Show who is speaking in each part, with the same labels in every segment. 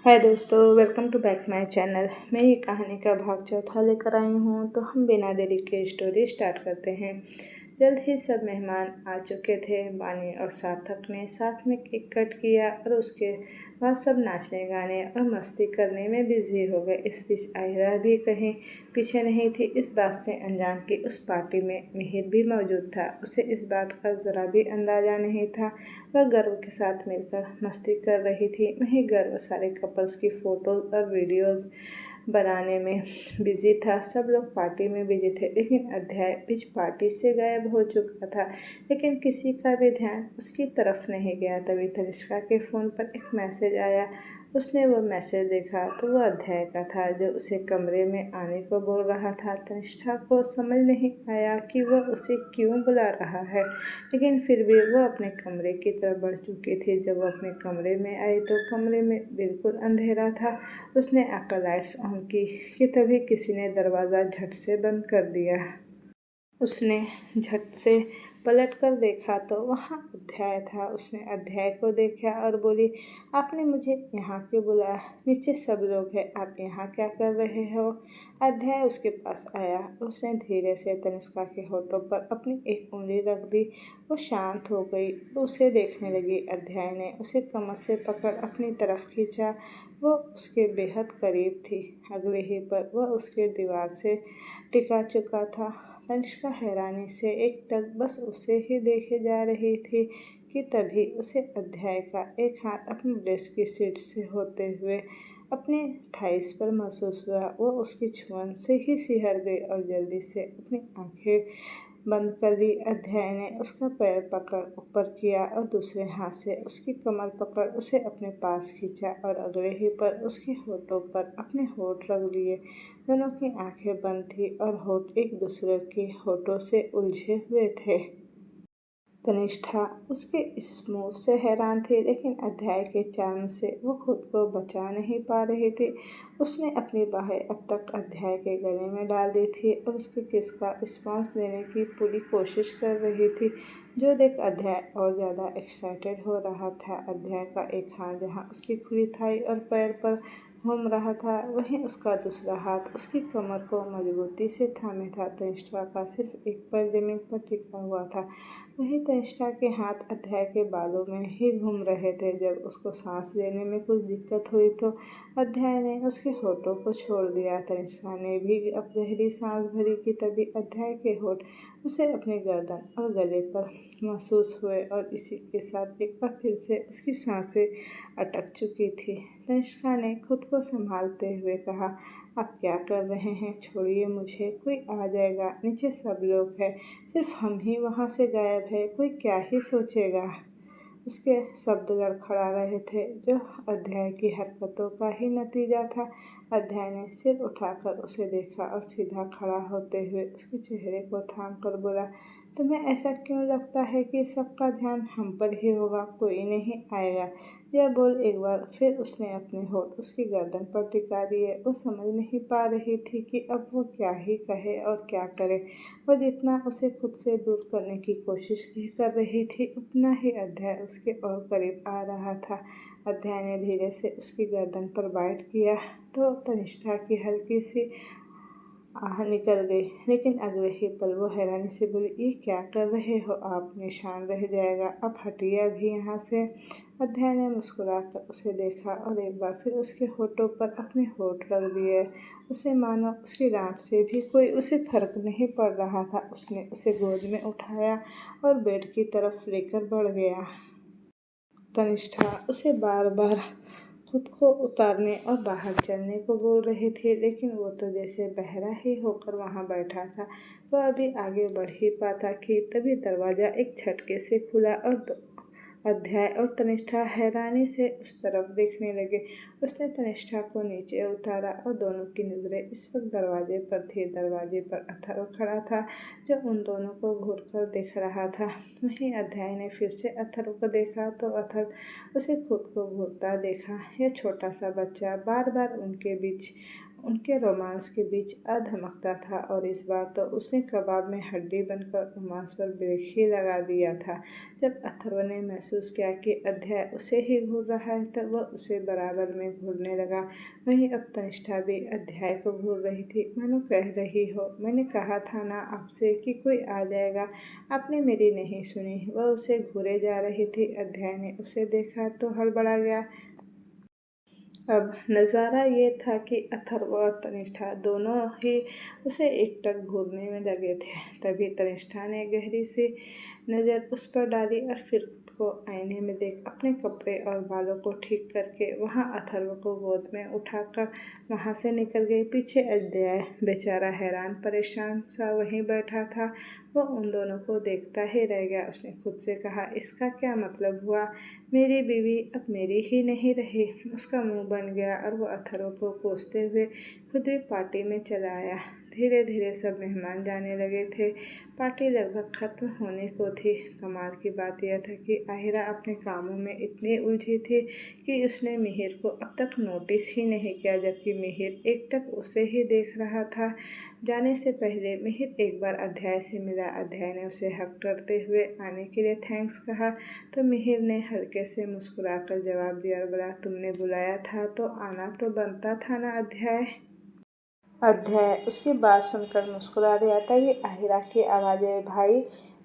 Speaker 1: हाय दोस्तों, welcome to back my channel. मैं ये कहानी का भाग चौथा लेकर आई हूँ, तो हम बिना देरी के स्टोरी स्टार्ट करते हैं। जल्द ही सब मेहमान आ चुके थे। बानी और सार्थक ने साथ में केक कट किया और उसके बाद सब नाचने गाने और मस्ती करने में बिजी हो गए। इस बीच आयरा भी कहीं पीछे नहीं थी। इस बात से अनजान कि उस पार्टी में मिहिर भी मौजूद था, उसे इस बात का ज़रा भी अंदाज़ा नहीं था। वह गर्व के साथ मिलकर मस्ती कर रही थी। वहीं गर्व सारे कपल्स की फ़ोटोज़ और वीडियोज़ बनाने में बिजी था। सब लोग पार्टी में बिजी थे, लेकिन अध्याय बीच पार्टी से गायब हो चुका था। लेकिन किसी का भी ध्यान उसकी तरफ नहीं गया। तभी तनिष्का के फ़ोन पर एक मैसेज आया। उसने वो मैसेज देखा तो वह अध्याय का था, जो उसे कमरे में आने को बोल रहा था। तनिष्का को समझ नहीं आया कि वह उसे क्यों बुला रहा है, लेकिन फिर भी वह अपने कमरे की तरफ बढ़ चुकी थी। जब वह अपने कमरे में आई तो कमरे में बिल्कुल अंधेरा था। उसने आकर लाइट्स ऑन की कि तभी किसी ने दरवाज़ा झट से बंद कर दिया। उसने झट से पलट कर देखा तो वहाँ अध्याय था। उसने अध्याय को देखा और बोली, आपने मुझे यहाँ क्यों बुलाया? नीचे सब लोग हैं, आप यहाँ क्या कर रहे हो? अध्याय उसके पास आया। उसने धीरे से तनिष्का के होठों पर अपनी एक उंगली रख दी। वो शांत हो गई और उसे देखने लगी। अध्याय ने उसे कमर से पकड़ अपनी तरफ खींचा। वो उसके बेहद करीब थी। अगले ही पर वह उसके दीवार से टिका चुका था। तनिष्का हैरानी से एकटक बस उसे ही देखे जा रही थी कि तभी उसे अध्याय का एक हाथ अपनी ड्रेस की सीट से होते हुए अपने थाइस पर महसूस हुआ। वो उसकी छुअन से ही सिहर गई और जल्दी से अपनी आंखें बंद कर ली। अध्याय ने उसका पैर पकड़ ऊपर किया और दूसरे हाथ से उसकी कमर पकड़ उसे अपने पास खींचा और अगले ही पर उसके होठों पर अपने होठ रख दिए। दोनों की आंखें बंद थी और होठ एक दूसरे के होठों से उलझे हुए थे। तनिष्ठा उसके इस मूव से हैरान थी, लेकिन अध्याय के चार्म से वो खुद को बचा नहीं पा रही थी। उसने अपनी बाहें अब तक अध्याय के गले में डाल दी थी और उसके किस का रिस्पॉन्स देने की पूरी कोशिश कर रही थी, जो देख अध्याय और ज़्यादा एक्साइटेड हो रहा था। अध्याय का एक हाथ जहाँ उसकी खुली थाई और पैर पर घूम रहा था, वहीं उसका दूसरा हाथ उसकी कमर को मजबूती से थामे था। तनिष्ठा का सिर्फ एक पैर जमीन पर टिका हुआ था। वहीं तनिष्ठा के हाथ अध्याय के बालों में ही घूम रहे थे। जब उसको सांस लेने में कुछ दिक्कत हुई तो अध्याय ने उसके होठों को छोड़ दिया। तनिष्का ने भी अब गहरी सांस भरी कि तभी अध्याय के होठ उसे अपनी गर्दन और गले पर महसूस हुए और इसी के साथ एक बार फिर से उसकी सांसें अटक चुकी थी। तनिष्का ने खुद को संभालते हुए कहा, आप क्या कर रहे हैं? छोड़िए मुझे, कोई आ जाएगा। नीचे सब लोग हैं, सिर्फ हम ही वहाँ से गायब है, कोई क्या ही सोचेगा। उसके शब्द लड़खड़ा रहे थे, जो अध्याय की हरकतों का ही नतीजा था। अध्याय ने सिर उठाकर उसे देखा और सीधा खड़ा होते हुए उसके चेहरे को थाम कर बोला, तुम्हें ऐसा क्यों लगता है कि सबका ध्यान हम पर ही होगा? कोई नहीं आएगा। यह बोल एक बार फिर उसने अपने होठ उसकी गर्दन पर टिका दिए। वो समझ नहीं पा रही थी कि अब वो क्या ही कहे और क्या करे। वो जितना उसे खुद से दूर करने की कोशिश कर रही थी, उतना ही अध्याय उसके और करीब आ रहा था। अध्याय ने धीरे से उसकी गर्दन पर बाइट किया तो तनिष्ठा की हल्की सी आह निकल गई, लेकिन अगले ही पल वो हैरानी से बोली, ये क्या कर रहे हो आप? निशान रह जाएगा, आप हटिए अभी यहाँ से। अध्याय ने मुस्कुराकर उसे देखा और एक बार फिर उसके होठों पर अपने होठ रख दिए। उसे मानो उसकी डांट से भी कोई उसे फर्क नहीं पड़ रहा था। उसने उसे गोद में उठाया और बेड की तरफ लेकर बढ़ गया। तनिष्ठा उसे बार बार खुद को उतारने और बाहर चलने को बोल रही थी, लेकिन वो तो जैसे बहरा ही होकर वहाँ बैठा था। वह अभी आगे बढ़ ही पाता कि तभी दरवाज़ा एक झटके से खुला और अध्याय और तनिष्ठा हैरानी से उस तरफ देखने लगे। उसने तनिष्ठा को नीचे उतारा और दोनों की नज़रें इस वक्त दरवाजे पर थी। दरवाजे पर अथर्व खड़ा था, जो उन दोनों को घूर कर देख रहा था। वहीं अध्याय ने फिर से अथर्व को देखा तो अथर्व उसे खुद को घूरता देखा। यह छोटा सा बच्चा बार बार उनके बीच उनके रोमांस के बीच धमकता था और इस बार तो उसने कबाब में हड्डी बनकर रोमांस पर ब्रेक ही लगा दिया था। जब अथर्व ने महसूस किया कि अध्याय उसे ही घूर रहा है तब वह उसे बराबर में घूरने लगा। वहीं अब तनिष्ठा भी अध्याय को घूर रही थी। मानो कह रही हो, मैंने कहा था ना आपसे कि कोई आ जाएगा, आपने मेरी नहीं सुनी। वह उसे घूरे जा रही थी। अध्याय ने उसे देखा तो हड़बड़ा गया। अब नज़ारा ये था कि अथर्व और तनिष्ठा दोनों ही उसे एकटक घूरने में लगे थे। तभी तनिष्ठा ने गहरी सी नज़र उस पर डाली और फिर खुद को आईने में देख अपने कपड़े और बालों को ठीक करके वहाँ अथर्व को गोद में उठाकर वहाँ से निकल गई। पीछे अध्याय बेचारा हैरान परेशान सा वहीं बैठा था। वो उन दोनों को देखता ही रह गया। उसने खुद से कहा, इसका क्या मतलब हुआ? मेरी बीवी अब मेरी ही नहीं रही। उसका मुंह बन गया और वो अथर्व को कोसते हुए खुद भी पार्टी में चला आया। धीरे धीरे सब मेहमान जाने लगे थे। पार्टी लगभग खत्म होने को थी। कमाल की बात यह था कि आहिरा अपने कामों में इतनी उलझी थी कि उसने मिहिर को अब तक नोटिस ही नहीं किया, जबकि मिहिर एकटक उसे ही देख रहा था। जाने से पहले मिहिर एक बार अध्याय से मिला। अध्याय ने उसे हक करते हुए आने के लिए थैंक्स कहा तो मिहिर ने हल्के से मुस्कुराकर जवाब दिया और बोला, तुमने बुलाया था तो आना तो बनता था ना अध्याय। अध्याय उसकी बात सुनकर मुस्कुरा दिया। तभी आहिरा की आवाज़ आई, भाई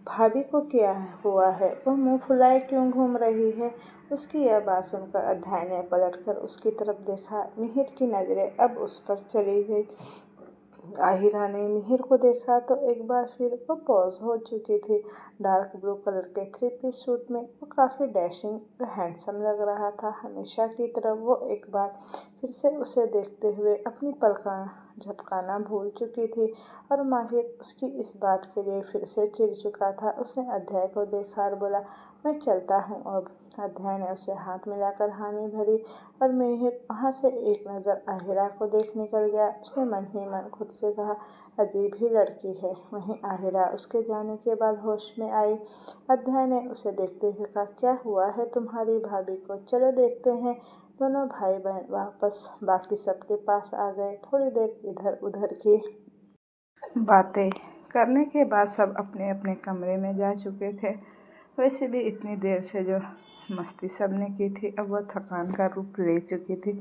Speaker 1: भाभी को क्या हुआ है? वह मुंह फुलाए क्यों घूम रही है? उसकी यह बात सुनकर अध्याय ने पलटकर उसकी तरफ देखा। मिहिर की नज़रें अब उस पर चली गई। आहिरा ने मिहिर को देखा तो एक बार फिर वो पॉज हो चुकी थी। डार्क ब्लू कलर के 3 पीस सूट में वो काफ़ी डैशिंग और हैंडसम लग रहा था। हमेशा की तरह वो एक बार फिर से उसे देखते हुए अपनी पलका झपकाना भूल चुकी थी और माहिर उसकी इस बात के लिए फिर से चिढ़ चुका था। उसने अध्याय को देखा और बोला, मैं चलता हूँ अब। अध्याय ने उसे हाथ मिलाकर हामी भरी और मिहिर वहाँ से एक नज़र आहिरा को देख निकल गया। उसने मन ही मन खुद से कहा, अजीब ही लड़की है। वहीं आहिरा उसके जाने के बाद होश में आई। अध्याय ने उसे देखते हुए कहा, क्या हुआ है तुम्हारी भाभी को? चलो देखते हैं। दोनों भाई बहन वापस बाकी सबके पास आ गए। थोड़ी देर इधर उधर की बातें करने के बाद सब अपने अपने कमरे में जा चुके थे। वैसे भी इतनी देर से जो मस्ती सबने की थी अब वह थकान का रूप ले चुकी थी।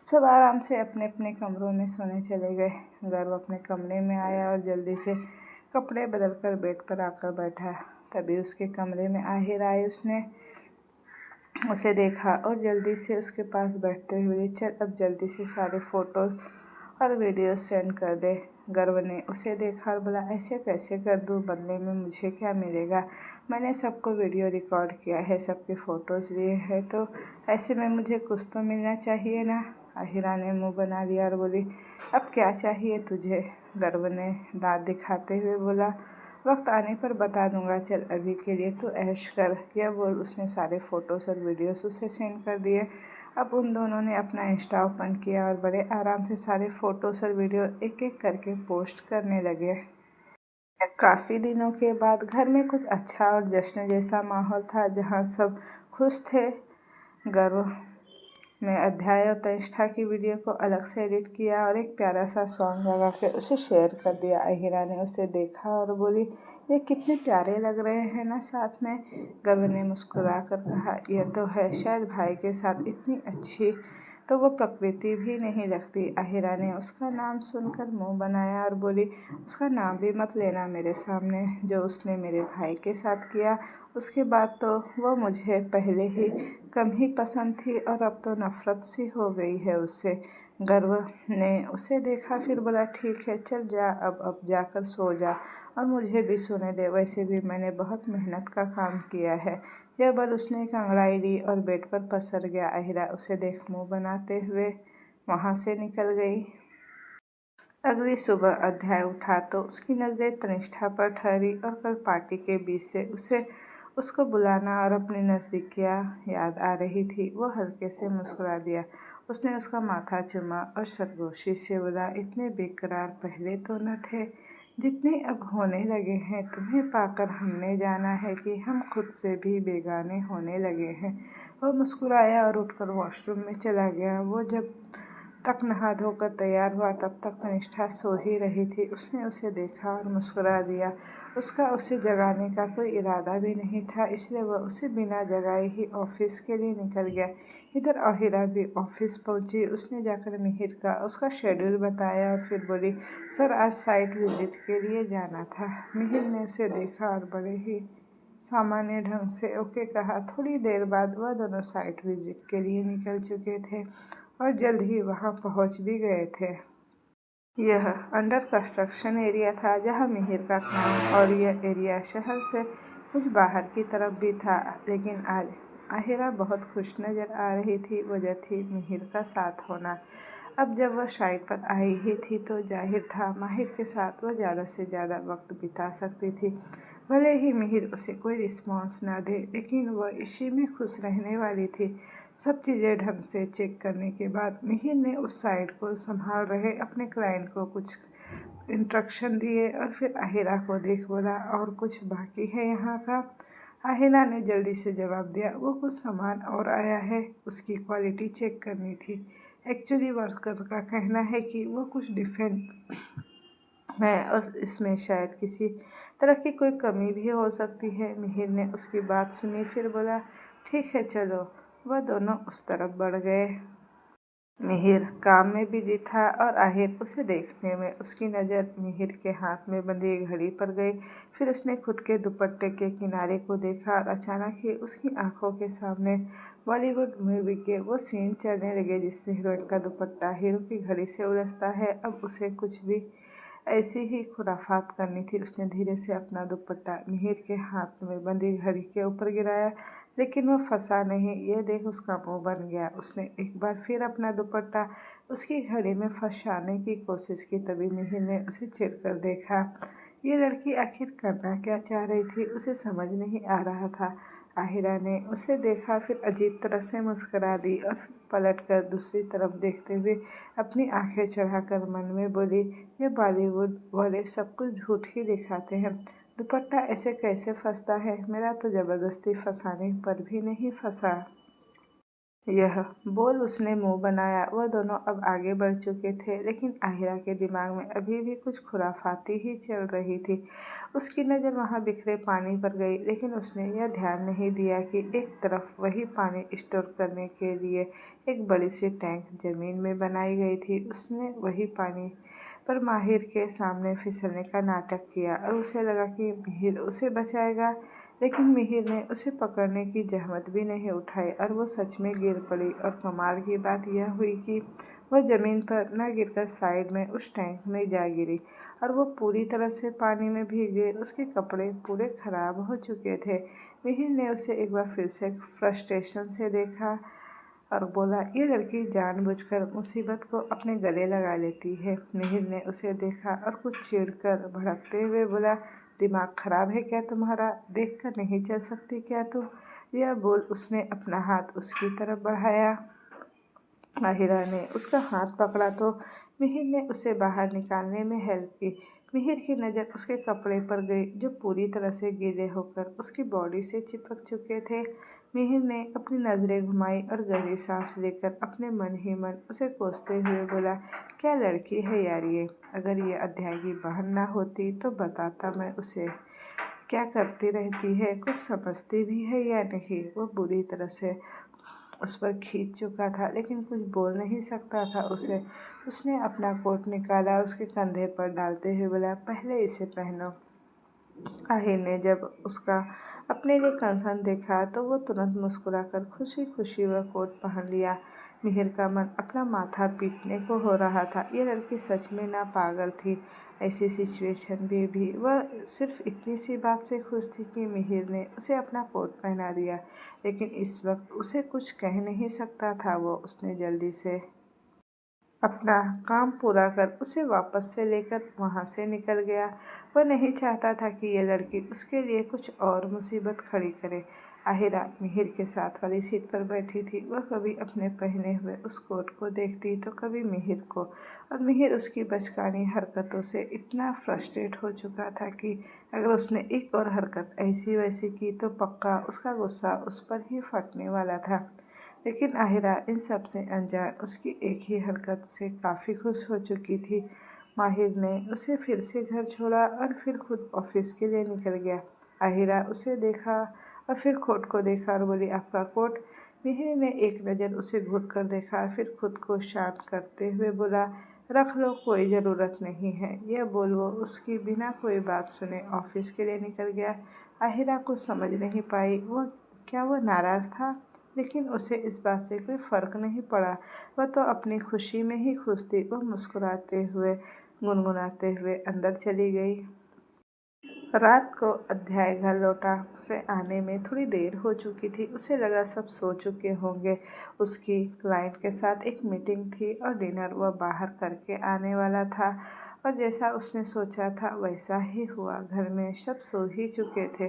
Speaker 1: सब आराम से अपने अपने कमरों में सोने चले गए। गर्व अपने कमरे में आया और जल्दी से कपड़े बदलकर बेड पर आकर बैठा। तभी उसके कमरे में आहिर आए। उसने उसे देखा और जल्दी से उसके पास बैठते हुए, चल अब जल्दी से सारे फ़ोटोज़ और वीडियो सेंड कर दे। गर्व ने उसे देखा और बोला, ऐसे कैसे कर दूँ? बदले में मुझे क्या मिलेगा? मैंने सबको वीडियो रिकॉर्ड किया है, सबके फ़ोटोज़ लिए हैं, तो ऐसे में मुझे कुछ तो मिलना चाहिए ना। आहिरा ने मुंह बना लिया और बोली, अब क्या चाहिए तुझे? गर्व ने दांत दिखाते हुए बोला, वक्त आने पर बता दूंगा, चल अभी के लिए तो ऐश कर। यह बोल उसने सारे फ़ोटोज़ और वीडियोस उसे सेंड कर दिए। अब उन दोनों ने अपना इंस्टा ओपन किया और बड़े आराम से सारे फ़ोटोज़ और वीडियो एक एक करके पोस्ट करने लगे। काफ़ी दिनों के बाद घर में कुछ अच्छा और जश्न जैसा माहौल था, जहाँ सब खुश थे। गर्व में अध्याय और तनिष्ठा की वीडियो को अलग से एडिट किया और एक प्यारा सा सॉन्ग लगा के उसे शेयर कर दिया। अहिरा ने उसे देखा और बोली, ये कितने प्यारे लग रहे हैं ना साथ में। गर्व ने मुस्कुरा कर कहा, यह तो है, शायद भाई के साथ इतनी अच्छी तो वो प्रकृति भी नहीं लगती। अहिरा ने उसका नाम सुनकर मुंह बनाया और बोली, उसका नाम भी मत लेना मेरे सामने। जो उसने मेरे भाई के साथ किया उसके बाद तो वो मुझे पहले ही कम ही पसंद थी और अब तो नफ़रत सी हो गई है उससे। गर्व ने उसे देखा फिर बोला, ठीक है चल जा, अब जाकर सो जा और मुझे भी सोने दे। वैसे भी मैंने बहुत मेहनत का काम किया है। यह बोल उसने एक अंगड़ाई ली और बेड पर पसर गया। अहिरा उसे देख मुंह बनाते हुए वहाँ से निकल गई। अगली सुबह अध्याय उठा तो उसकी नज़रें तनिष्ठा पर ठहरी और कल पार्टी के बीच से उसे उसको बुलाना और अपनी नज़दीकियाँ याद आ रही थी। वो हल्के से मुस्कुरा दिया। उसने उसका माथा चूमा और सरगोशी से बोला, इतने बेकरार पहले तो न थे जितने अब होने लगे हैं। तुम्हें पाकर हमने जाना है कि हम खुद से भी बेगाने होने लगे हैं। वो मुस्कुराया और उठकर वॉशरूम में चला गया। वो जब तक नहा धोकर तैयार हुआ तब तक तनिष्ठा सो ही रही थी। उसने उसे देखा और मुस्कुरा दिया। उसका उसे जगाने का कोई इरादा भी नहीं था, इसलिए वह उसे बिना जगाए ही ऑफिस के लिए निकल गया। इधर अहिरा भी ऑफिस पहुंची। उसने जाकर मिहिर का उसका शेड्यूल बताया और फिर बोली, सर आज साइट विजिट के लिए जाना था। मिहिर ने उसे देखा और बड़े ही सामान्य ढंग से ओके कहा। थोड़ी देर बाद वह दोनों साइट विजिट के लिए निकल चुके थे और जल्द ही वहां पहुंच भी गए थे। यह अंडर कंस्ट्रक्शन एरिया था जहां मिहिर का काम, और यह एरिया शहर से कुछ बाहर की तरफ भी था। लेकिन आज आहिरा बहुत खुश नज़र आ रही थी। वजह थी मिहिर का साथ होना। अब जब वह साइट पर आई ही थी तो जाहिर था माहिर के साथ वह ज़्यादा से ज़्यादा वक्त बिता सकती थी। भले ही मिहिर उसे कोई रिस्पॉन्स ना दे, लेकिन वह इसी में खुश रहने वाली थी। सब चीज़ें ढंग से चेक करने के बाद मिहिर ने उस साइट को संभाल रहे अपने क्लाइंट को कुछ इंस्ट्रक्शन दिए और फिर आहिरा को देख बोला, और कुछ बाकी है यहाँ का। आहिरा ने जल्दी से जवाब दिया, वो कुछ सामान और आया है, उसकी क्वालिटी चेक करनी थी। एक्चुअली वर्कर का कहना है कि वो कुछ डिफेक्ट है और इसमें शायद किसी तरह की कोई कमी भी हो सकती है। मिहिर ने उसकी बात सुनी, फिर बोला, ठीक है चलो। वह दोनों उस तरफ बढ़ गए। मिहिर काम में बिजी था और आहिर उसे देखने में उसकी नज़र मिहिर के हाथ में बंधी घड़ी पर गई। फिर उसने खुद के दुपट्टे के किनारे को देखा और अचानक ही उसकी आंखों के सामने बॉलीवुड मूवी के वो सीन चलने लगे जिसमें हीरोइन का दुपट्टा हीरो की घड़ी से उलझता है। अब उसे कुछ भी ऐसी ही खुराफात करनी थी। उसने धीरे से अपना दुपट्टा मिहिर के हाथ में बंधी घड़ी के ऊपर गिराया, लेकिन वो फंसा नहीं। ये देख उसका मुंह बन गया। उसने एक बार फिर अपना दुपट्टा उसकी घड़ी में फंसाने की कोशिश की। तभी मिहिर ने उसे चिढ़कर देखा। ये लड़की आखिर करना क्या चाह रही थी, उसे समझ नहीं आ रहा था। आहिरा ने उसे देखा, फिर अजीब तरह से मुस्कुरा दी और फिर पलटकर दूसरी तरफ देखते हुए अपनी आंखें चढ़ाकर मन में बोली, ये बॉलीवुड वाले सब कुछ झूठ ही दिखाते हैं। दुपट्टा ऐसे कैसे फंसता है? मेरा तो ज़बरदस्ती फंसाने पर भी नहीं फंसा। यह बोल उसने मुंह बनाया। वह दोनों अब आगे बढ़ चुके थे, लेकिन आहिरा के दिमाग में अभी भी कुछ खुराफाती ही चल रही थी। उसकी नज़र वहाँ बिखरे पानी पर गई, लेकिन उसने यह ध्यान नहीं दिया कि एक तरफ वही पानी स्टोर करने के लिए एक बड़ी सी टैंक ज़मीन में बनाई गई थी। उसने वही पानी पर माहिर के सामने फिसलने का नाटक किया और उसे लगा कि मिहिर उसे बचाएगा, लेकिन मिहिर ने उसे पकड़ने की जहमत भी नहीं उठाई और वो सच में गिर पड़ी। और कमाल की बात यह हुई कि वह ज़मीन पर न गिरकर साइड में उस टैंक में जा गिरी और वो पूरी तरह से पानी में भीग गई। उसके कपड़े पूरे खराब हो चुके थे। मिहिर ने उसे एक बार फिर से फ्रस्ट्रेशन से देखा और बोला, ये लड़की जानबूझकर मुसीबत को अपने गले लगा लेती है। मिहिर ने उसे देखा और कुछ चिढ़कर भड़कते हुए बोला, दिमाग खराब है क्या तुम्हारा? देख कर नहीं चल सकती क्या तुम? यह बोल उसने अपना हाथ उसकी तरफ बढ़ाया। आहिरा ने उसका हाथ पकड़ा तो मिहिर ने उसे बाहर निकालने में हेल्प की। मिहिर की नज़र उसके कपड़े पर गई जो पूरी तरह से गीले होकर उसकी बॉडी से चिपक चुके थे। मिहिर ने अपनी नज़रें घुमाई और गहरी सांस लेकर अपने मन ही मन उसे कोसते हुए बोला, क्या लड़की है यार ये। अगर ये अध्याय की बहन ना होती तो बताता मैं उसे क्या करती रहती है, कुछ समझती भी है या नहीं। वो बुरी तरह से उस पर खींच चुका था, लेकिन कुछ बोल नहीं सकता था उसे। उसने अपना कोट निकाला और उसके कंधे पर डालते हुए बोला, पहले इसे पहनो। आहिर ने जब उसका अपने लिए कंसर्न देखा तो वो तुरंत मुस्कुराकर खुशी खुशी वह कोट पहन लिया। मिहिर का मन अपना माथा पीटने को हो रहा था। ये लड़की सच में ना पागल थी। ऐसी सिचुएशन में भी वह सिर्फ इतनी सी बात से खुश थी कि मिहिर ने उसे अपना कोट पहना दिया, लेकिन इस वक्त उसे कुछ कह नहीं सकता था। वो उसने जल्दी से अपना काम पूरा कर उसे वापस से लेकर वहाँ से निकल गया। वह नहीं चाहता था कि यह लड़की उसके लिए कुछ और मुसीबत खड़ी करे। आहिरा मिहिर के साथ वाली सीट पर बैठी थी। वह कभी अपने पहने हुए उस कोट को देखती तो कभी मिहिर को, और मिहिर उसकी बचकानी हरकतों से इतना फ्रस्ट्रेट हो चुका था कि अगर उसने एक और हरकत ऐसी वैसी की तो पक्का उसका गुस्सा उस पर ही फटने वाला था। लेकिन आहिरा इन सब से अनजान उसकी एक ही हरकत से काफ़ी खुश हो चुकी थी। माहिर ने उसे फिर से घर छोड़ा और फिर खुद ऑफिस के लिए निकल गया। आहिरा उसे देखा और फिर कोट को देखा और बोली, आपका कोट। मिहिर ने एक नज़र उसे घूर कर देखा, फिर खुद को शांत करते हुए बोला, रख लो, कोई ज़रूरत नहीं है। यह बोल वो उसकी बिना कोई बात सुने ऑफिस के लिए निकल गया। आहिरा को समझ नहीं पाई वो नाराज़ था, लेकिन उसे इस बात से कोई फ़र्क नहीं पड़ा। वह तो अपनी खुशी में ही खुश थी। वह मुस्कुराते हुए गुनगुनाते हुए अंदर चली गई। रात को अध्याय घर लौटा। उसे आने में थोड़ी देर हो चुकी थी। उसे लगा सब सो चुके होंगे। उसकी क्लाइंट के साथ एक मीटिंग थी और डिनर वह बाहर करके आने वाला था, और जैसा उसने सोचा था वैसा ही हुआ। घर में सब सो ही चुके थे।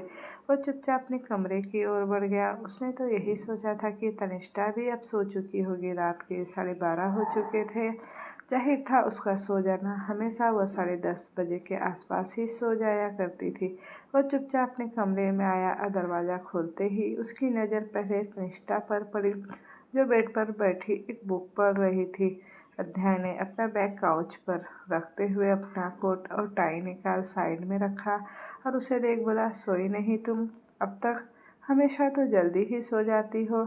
Speaker 1: वह चुपचाप अपने कमरे की ओर बढ़ गया। उसने तो यही सोचा था कि तनिष्ठा भी अब सो चुकी होगी। रात के 12:30 हो चुके थे। जाहिर था उसका सो जाना। हमेशा वह 10:30 बजे के आसपास ही सो जाया करती थी। वह चुपचाप अपने कमरे में आया और दरवाज़ा खोलते ही उसकी नज़र पहले तनिष्ठा पर पड़ी, जो बेड पर बैठी एक बुक पढ़ रही थी। अध्याय ने अपना बैग काउच पर रखते हुए अपना कोट और टाई निकाल साइड में रखा और उसे देख बोला, सोई नहीं तुम अब तक? हमेशा तो जल्दी ही सो जाती हो।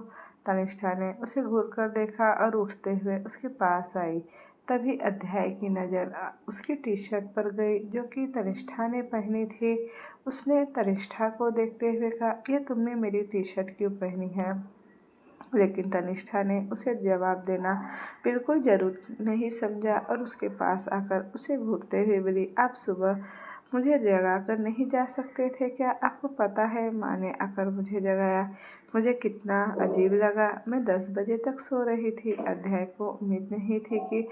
Speaker 1: तनिष्ठा ने उसे घूर कर देखा और उठते हुए उसके पास आई। तभी अध्याय की नज़र उसकी टी शर्ट पर गई, जो कि तनिष्ठा ने पहनी थी। उसने तनिष्ठा को देखते हुए कहा, यह तुमने मेरी टी शर्ट क्यों पहनी है? लेकिन तनिष्ठा ने उसे जवाब देना बिल्कुल ज़रूर नहीं समझा और उसके पास आकर उसे घूरते हुए बोली, आप सुबह मुझे जगा कर नहीं जा सकते थे क्या? आपको पता है माँ ने आकर मुझे जगाया। मुझे कितना अजीब लगा। मैं 10 बजे तक सो रही थी। अध्याय को उम्मीद नहीं थी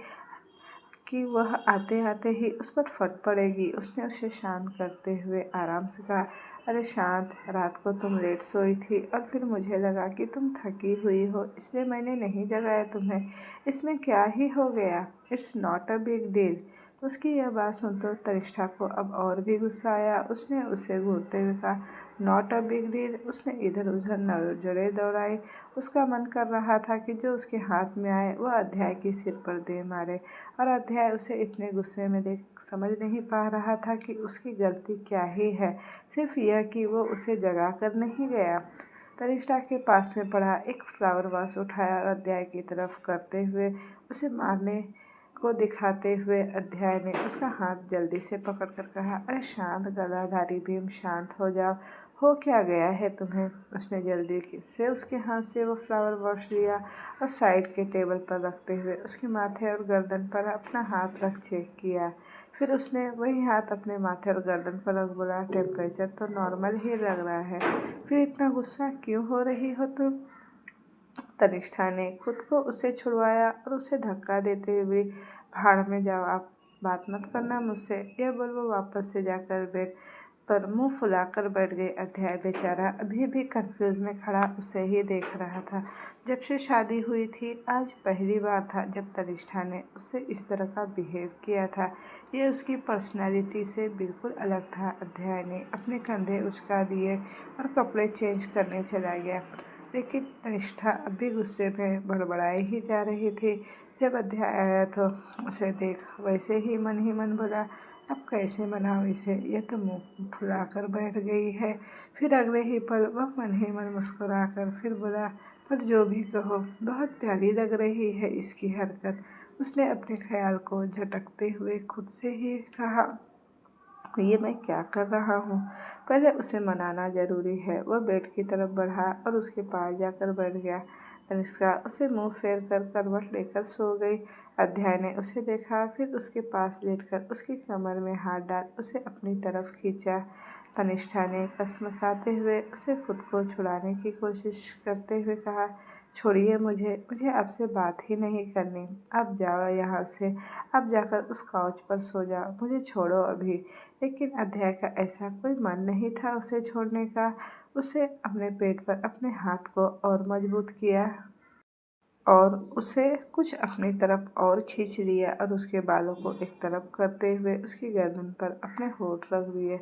Speaker 1: कि वह आते आते ही उस पर फट पड़ेगी। उसने उसे शांत करते हुए आराम से कहा, अरे शांत, रात को तुम लेट सोई थी और फिर मुझे लगा कि तुम थकी हुई हो, इसलिए मैंने नहीं जगाया तुम्हें। इसमें क्या ही हो गया? It's not a big deal. उसकी यह बात सुन तो तनिष्ठा को अब और भी गुस्सा आया। उसने उसे घूरते हुए कहा, नॉट अ बिग डील। उसने इधर उधर नजरें दौड़ाई। उसका मन कर रहा था कि जो उसके हाथ में आए वह अध्याय की सिर पर दे मारे, और अध्याय उसे इतने गुस्से में देख समझ नहीं पा रहा था कि उसकी गलती क्या ही है, सिर्फ यह कि वो उसे जगा कर नहीं गया। तनिष्ठा के पास में पड़ा एक फ्लावर वास उठाया और अध्याय की तरफ करते हुए उसे मारने को दिखाते हुए अध्याय ने उसका हाथ जल्दी से पकड़कर कहा, अरे शांत गदाधारी भीम, शांत हो जाओ। हो क्या गया है तुम्हें? उसने जल्दी से उसके हाथ से वो फ्लावर वॉश लिया और साइड के टेबल पर रखते हुए उसके माथे और गर्दन पर अपना हाथ रख चेक किया। फिर उसने वही हाथ अपने माथे और गर्दन पर रख बोला, टेम्परेचर तो नॉर्मल ही लग रहा है। फिर इतना गुस्सा क्यों हो रही हो तुम? तनिष्ठा ने खुद को उससे छुड़वाया और उसे धक्का देते हुए बोली, भाड़ में जाओ, आप बात मत करना मुझसे। यह बोल वो वापस से जाकर बेड पर मुंह फुलाकर बैठ गई। अध्याय बेचारा अभी भी कंफ्यूज में खड़ा उसे ही देख रहा था। जब से शादी हुई थी आज पहली बार था जब तनिष्ठा ने उससे इस तरह का बिहेव किया था। यह उसकी पर्सनालिटी से बिल्कुल अलग था। अध्याय ने अपने कंधे उचका दिए और कपड़े चेंज करने चला गया, लेकिन तनिष्ठा अभी गुस्से में बड़बड़ाई ही जा रही थी। जब अध्याय आया तो उसे देख वैसे ही मन बोला, अब कैसे मनाऊं इसे, यह तो मुँह फुलाकर बैठ गई है। फिर अगले ही पल वह मन ही मन मुस्कुराकर फिर बोला, पर जो भी कहो, बहुत प्यारी लग रही है इसकी हरकत। उसने अपने ख्याल को झटकते हुए खुद से ही कहा, ये मैं क्या कर रहा हूँ? पहले उसे मनाना ज़रूरी है। वह बेड की तरफ बढ़ा और उसके पास जाकर बैठ गया। तनिष्का उसे मुंह फेर कर करवट लेकर सो गई। अध्याय ने उसे देखा, फिर उसके पास लेटकर उसकी कमर में हाथ डाल उसे अपनी तरफ खींचा। तनिष्ठा ने कसमसाते हुए उसे खुद को छुड़ाने की कोशिश करते हुए कहा, छोड़िए मुझे आपसे बात ही नहीं करनी। आप जाओ यहाँ से, आप जाकर उस काउच पर सो जाओ, मुझे छोड़ो अभी। लेकिन अध्याय का ऐसा कोई मन नहीं था उसे छोड़ने का। उसे अपने पेट पर अपने हाथ को और मजबूत किया और उसे कुछ अपनी तरफ और खींच लिया और उसके बालों को एक तरफ करते हुए उसकी गर्दन पर अपने होंठ रख दिए।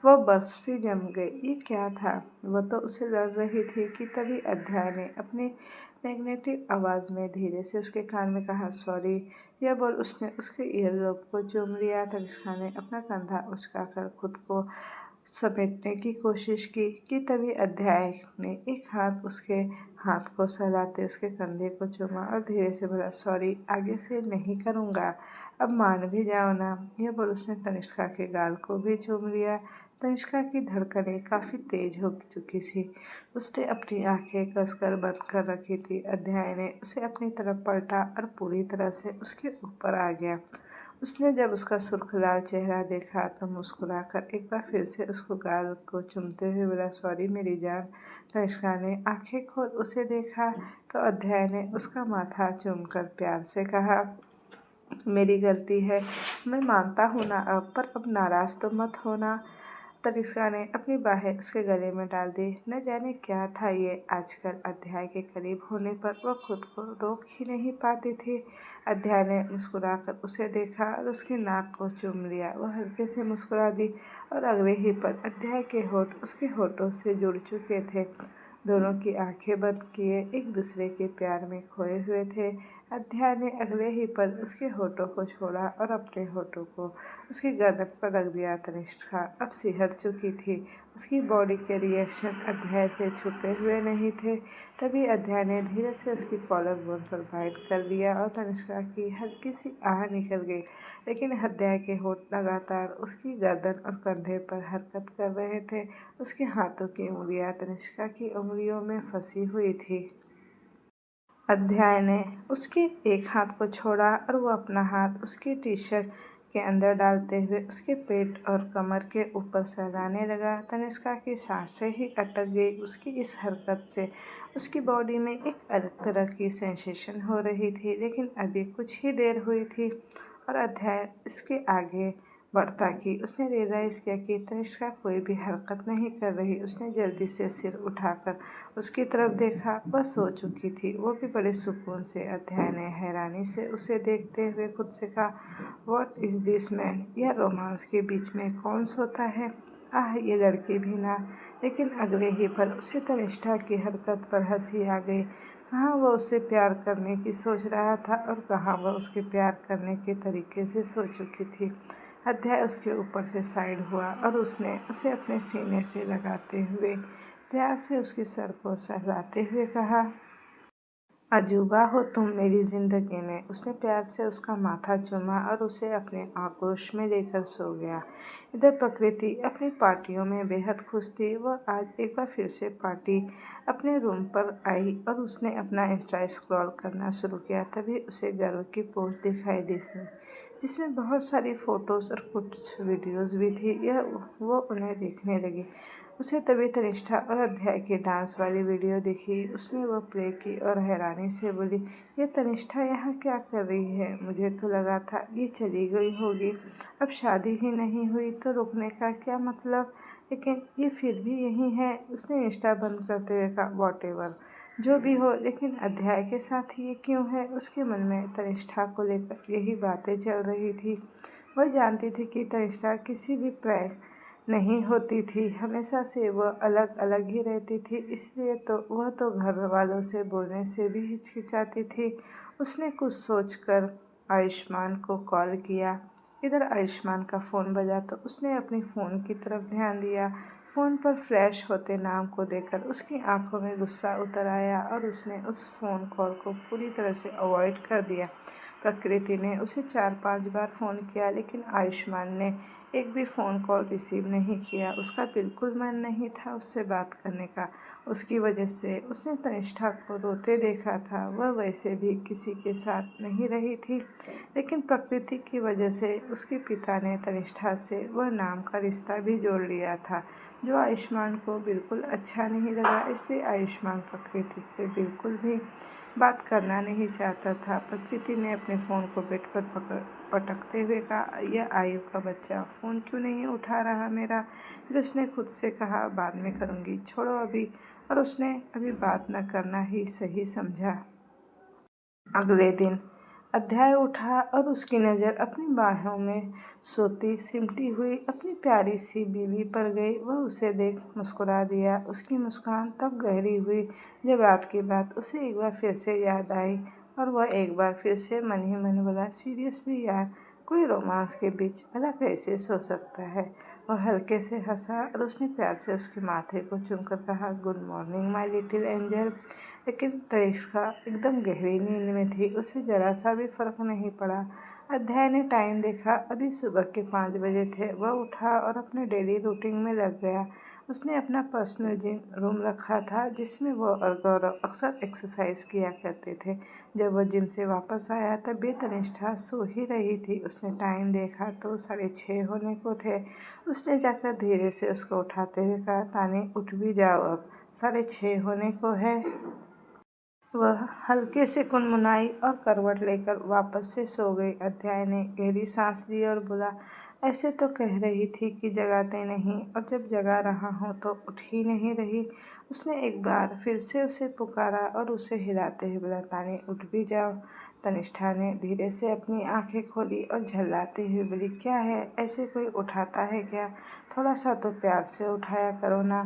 Speaker 1: वह बर्फ सी जम गई। ये क्या था? वह तो उसे लड़ रही थी कि तभी अध्याय ने अपनी मैग्नेटिक आवाज़ में धीरे से उसके कान में कहा, सॉरी। यह बोल उसने उसके ईयरलोब को चूम लिया। तनिष्का ने अपना कंधा उचकाकर खुद को समेटने की कोशिश की कि तभी अध्याय ने एक हाथ उसके हाथ को सहलाते उसके कंधे को चूमा और धीरे से बोला, सॉरी, आगे से नहीं करूँगा, अब मान भी जाओ ना। यह बोल उसने तनिष्का के गाल को भी चूम लिया। तनिष्का की धड़कनें काफ़ी तेज हो चुकी थी। उसने अपनी आंखें कसकर बंद कर रखी थी। अध्याय ने उसे अपनी तरफ पलटा और पूरी तरह से उसके ऊपर आ गया। उसने जब उसका सुर्ख लाल चेहरा देखा तो मुस्कुराकर एक बार फिर से उसको गाल को चूमते हुए बोला, सॉरी मेरी जान। तनिष्का ने आंखें खोल उसे देखा तो अध्याय ने उसका माथा चूमकर प्यार से कहा, मेरी गलती है, मैं मानता हूँ ना अब, पर अब नाराज़ तो मत होना। तनिष्का ने अपनी बाहें उसके गले में डाल दी। न जाने क्या था ये आजकल, अध्याय के करीब होने पर वह खुद को रोक ही नहीं पाती थी। अध्याय ने मुस्कुराकर उसे देखा और उसके नाक को चूम लिया। वह हल्के से मुस्कुरा दी और अगले ही पल अध्याय के होठ उसके होठों से जुड़ चुके थे। दोनों की आंखें बंद किए एक दूसरे के प्यार में खोए हुए थे। अध्याय ने अगले ही पल उसके होठों को छोड़ा और अपने होठों को उसकी गर्दन पर रख दिया। तनिष्का अब सिहर चुकी थी। उसकी बॉडी के रिएक्शन अध्याय से छुपे हुए नहीं थे। तभी अध्याय ने धीरे से उसकी कॉलर बोन पर बाइट कर लिया और तनिष्का की हल्की सी आह निकल गई। लेकिन अध्याय के होठ लगातार उसकी गर्दन और कंधे पर हरकत कर रहे थे। उसके हाथों की उंगलियां तनिष्का की उंगलियों में फंसी हुई थी। अध्याय ने उसके एक हाथ को छोड़ा और वो अपना हाथ उसकी टी शर्ट के अंदर डालते हुए उसके पेट और कमर के ऊपर सहलाने लगा। तनिष्का की सांसें ही अटक गई। उसकी इस हरकत से उसकी बॉडी में एक अलग तरह की सेंसेशन हो रही थी। लेकिन अभी कुछ ही देर हुई थी और अध्याय इसके आगे बढ़ता कि उसने रियलाइज़ किया कि तनिष्का कोई भी हरकत नहीं कर रही। उसने जल्दी से सिर उठाकर उसकी तरफ देखा। वह सो चुकी थी, वो भी बड़े सुकून से। अध्याय ने हैरानी से उसे देखते हुए खुद से कहा, व्हाट इज़ दिस मैन? यह रोमांस के बीच में कौन सोता है? आह, ये लड़की भी ना। लेकिन अगले ही पल उसे तनिष्का की हरकत पर हंसी आ गई। कहाँ वह उससे प्यार करने की सोच रहा था और कहाँ वह उसके प्यार करने के तरीके से सो चुकी थी। अध्याय उसके ऊपर से साइड हुआ और उसने उसे अपने सीने से लगाते हुए प्यार से उसके सर को सहलाते हुए कहा, अजूबा हो तुम मेरी ज़िंदगी में। उसने प्यार से उसका माथा चूमा और उसे अपने आगोश में लेकर सो गया। इधर प्रकृति अपनी पार्टियों में बेहद खुश थी। वह आज एक बार फिर से पार्टी अपने रूम पर आई और उसने अपना इंस्टा स्क्रॉल करना शुरू किया। तभी उसे गर्व की पोस्ट दिखाई दी जिसमें बहुत सारी फ़ोटोज़ और कुछ वीडियोज़ भी थी। वो उन्हें देखने लगी। उसे तभी तनिष्का और अध्याय की डांस वाली वीडियो दिखी। उसने वो प्ले की और हैरानी से बोली, ये तनिष्का यहाँ क्या कर रही है? मुझे तो लगा था ये चली गई होगी, अब शादी ही नहीं हुई तो रुकने का क्या मतलब, लेकिन ये फिर भी यहीं है। उसने इंस्टा बंद करते हुए कहा, वॉटेवर, जो भी हो, लेकिन अध्याय के साथ ये क्यों है? उसके मन में तनिष्का को लेकर यही बातें चल रही थी। वह जानती थी कि तनिष्का किसी भी प्रैंक नहीं होती थी, हमेशा से वह अलग अलग ही रहती थी, इसलिए तो वह तो घर वालों से बोलने से भी हिचकिचाती थी। उसने कुछ सोचकर आयुष्मान को कॉल किया। इधर आयुष्मान का फ़ोन बजा तो उसने अपनी फ़ोन की तरफ ध्यान दिया। फ़ोन पर फ्लैश होते नाम को देखकर उसकी आंखों में गुस्सा उतर आया और उसने उस फ़ोन कॉल को पूरी तरह से अवॉइड कर दिया। प्रकृति ने उसे 4-5 बार फ़ोन किया लेकिन आयुष्मान ने एक भी फ़ोन कॉल रिसीव नहीं किया। उसका बिल्कुल मन नहीं था उससे बात करने का। उसकी वजह से उसने तनिष्का को रोते देखा था। वह वैसे भी किसी के साथ नहीं रही थी, लेकिन प्रकृति की वजह से उसके पिता ने तनिष्का से वह नाम का रिश्ता भी जोड़ लिया था, जो आयुष्मान को बिल्कुल अच्छा नहीं लगा। इसलिए आयुष्मान प्रकृति से बिल्कुल भी बात करना नहीं चाहता था। प्रकृति ने अपने फ़ोन को बेड पर पटकते हुए कहा, यह आयु का बच्चा फ़ोन क्यों नहीं उठा रहा मेरा? फिर उसने खुद से कहा, बाद में करूँगी, छोड़ो अभी। और उसने अभी बात न करना ही सही समझा। अगले दिन अध्याय उठा और उसकी नज़र अपनी बाहों में सोती सिमटी हुई अपनी प्यारी सी बीवी पर गई। वह उसे देख मुस्कुरा दिया। उसकी मुस्कान तब गहरी हुई जब रात की बात उसे एक बार फिर से याद आई और वह एक बार फिर से मन ही मन बोला, सीरियसली यार, कोई रोमांस के बीच भला कैसे सो सकता है। वह हल्के से हंसा और उसने प्यार से उसके माथे को चूमकर कहा, good morning my little angel. लेकिन तनिष्का एकदम गहरी नींद में थी। उसे जरा सा भी फर्क नहीं पड़ा। अध्याय ने टाइम देखा। अभी सुबह के 5 बजे थे। वह उठा और अपने डेली रूटीन में लग गया। उसने अपना पर्सनल जिम रूम रखा था जिसमें वो और गौरव अक्सर एक्सरसाइज किया करते थे। जब वह जिम से वापस आया तब भी तनिष्ठा सो ही रही थी। उसने टाइम देखा तो 6:30 होने को थे। उसने जाकर धीरे से उसको उठाते हुए कहा, तानी उठ भी जाओ, अब 6:30 होने को है। वह हल्के से कुनमुनाई और करवट लेकर वापस से सो गई। अध्याय ने गहरी सांस ली और बोला, ऐसे तो कह रही थी कि जगाते नहीं, और जब जगा रहा हूँ तो उठ ही नहीं रही। उसने एक बार फिर से उसे पुकारा और उसे हिलाते हुए बोला, तानी उठ भी जाओ। तनिष्ठा ने धीरे से अपनी आंखें खोली और झल्लाते हुए बोली, क्या है, ऐसे कोई उठाता है क्या? थोड़ा सा तो प्यार से उठाया करो ना।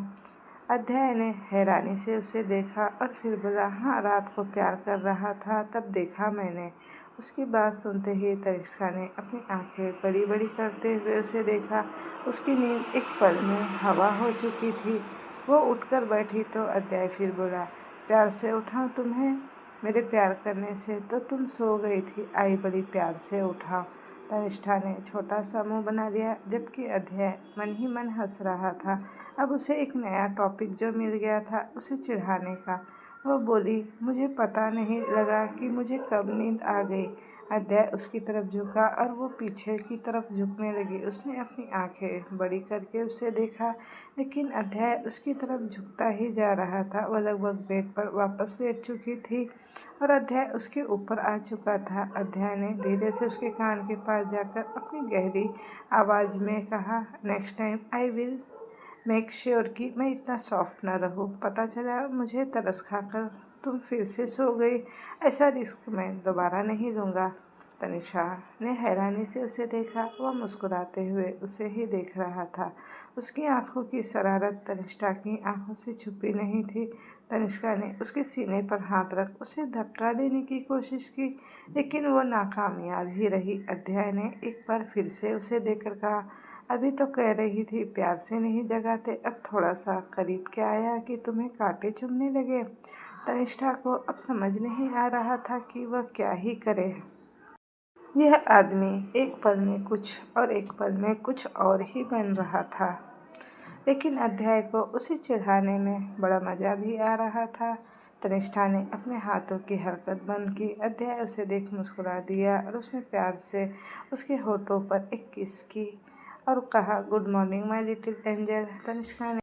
Speaker 1: अध्याय ने हैरानी से उसे देखा और फिर बोला, हाँ, रात को प्यार कर रहा था तब देखा मैंने। उसकी बात सुनते ही तनिष्का ने अपनी आंखें बड़ी बड़ी करते हुए उसे देखा। उसकी नींद एक पल में हवा हो चुकी थी। वो उठकर बैठी तो अध्याय फिर बोला, प्यार से उठाऊं तुम्हें? मेरे प्यार करने से तो तुम सो गई थी, आई बड़ी प्यार से उठाओ। तनिष्ठा ने छोटा सा मुंह बना लिया जबकि अध्याय मन ही मन हंस रहा था। अब उसे एक नया टॉपिक जो मिल गया था उसे चिढ़ाने का। वो बोली, मुझे पता नहीं लगा कि मुझे कब नींद आ गई। अध्याय उसकी तरफ झुका और वो पीछे की तरफ झुकने लगी। उसने अपनी आंखें बड़ी करके उसे देखा लेकिन अध्याय उसकी तरफ झुकता ही जा रहा था। वह लगभग बेड पर वापस लेट चुकी थी और अध्याय उसके ऊपर आ चुका था। अध्याय ने धीरे से उसके कान के पास जाकर अपनी गहरी आवाज़ में कहा, next time I will make sure कि मैं इतना सॉफ्ट ना रहूं। पता चला मुझे तरस खाकर तुम फिर से सो गई। ऐसा रिस्क मैं दोबारा नहीं लूँगा। तनिषा ने हैरानी से उसे देखा। वह मुस्कुराते हुए उसे ही देख रहा था। उसकी आंखों की शरारत तनिष्का की आंखों से छुपी नहीं थी। तनिष्का ने उसके सीने पर हाथ रख उसे धक्का देने की कोशिश की लेकिन वो नाकामयाब ही रही। अध्याय ने एक बार फिर से उसे देखकर कहा, अभी तो कह रही थी प्यार से नहीं जगाते, अब थोड़ा सा करीब क्या आया कि तुम्हें कांटे चुभने लगे। तनिष्ठा को अब समझ नहीं आ रहा था कि वह क्या ही करे। यह आदमी एक पल में कुछ और एक पल में कुछ और ही बन रहा था। लेकिन अध्याय को उसे चिढ़ाने में बड़ा मज़ा भी आ रहा था। तनिष्ठा ने अपने हाथों की हरकत बंद की। अध्याय उसे देख मुस्कुरा दिया और उसने प्यार से उसके होठों पर एक किस की और कहा, good morning my little angel. Tanishka ने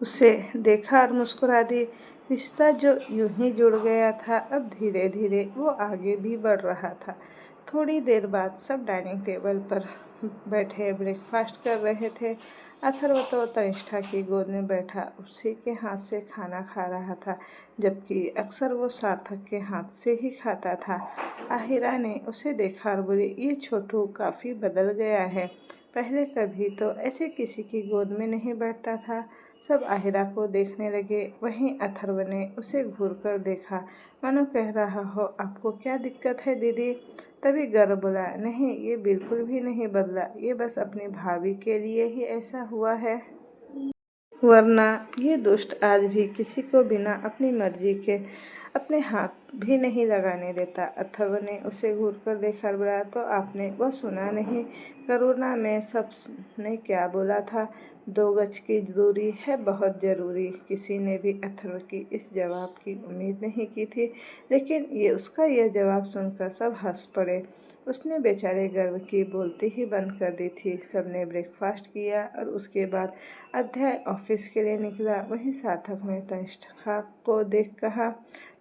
Speaker 1: उसे देखा और मुस्कुरा दी। रिश्ता जो यूं ही जुड़ गया था अब धीरे धीरे वो आगे भी बढ़ रहा था। थोड़ी देर बाद सब डाइनिंग टेबल पर बैठे ब्रेकफास्ट कर रहे थे। अथर्व तो तनिष्ठा की गोद में बैठा उसी के हाथ से खाना खा रहा था जबकि अक्सर वो सार्थक के हाथ से ही खाता था। आहिरा ने उसे देखा और बोली, ये छोटू काफ़ी बदल गया है, पहले कभी तो ऐसे किसी की गोद में नहीं बैठता था। सब आहिरा को देखने लगे। वहीं अथर्व ने उसे घूर कर देखा मानो कह रहा हो, आपको क्या दिक्कत है दीदी? तभी गर्व बोला, नहीं, ये बिल्कुल भी नहीं बदला, ये बस अपनी भाभी के लिए ही ऐसा हुआ है, वरना ये दुष्ट आज भी किसी को बिना अपनी मर्जी के अपने हाथ भी नहीं लगाने देता। अथर्व ने उसे घूर कर देखा और बोला, तो आपने वह सुना नहीं, करुणा में सबने क्या बोला था, 2 गज की दूरी है बहुत ज़रूरी। किसी ने भी अथर्व की इस जवाब की उम्मीद नहीं की थी लेकिन उसका यह जवाब सुनकर सब हंस पड़े। उसने बेचारे गर्व की बोलती ही बंद कर दी थी। सबने ब्रेकफास्ट किया और उसके बाद अध्याय ऑफिस के लिए निकला। वहीं सार्थक ने तनिष्का को देख कहा,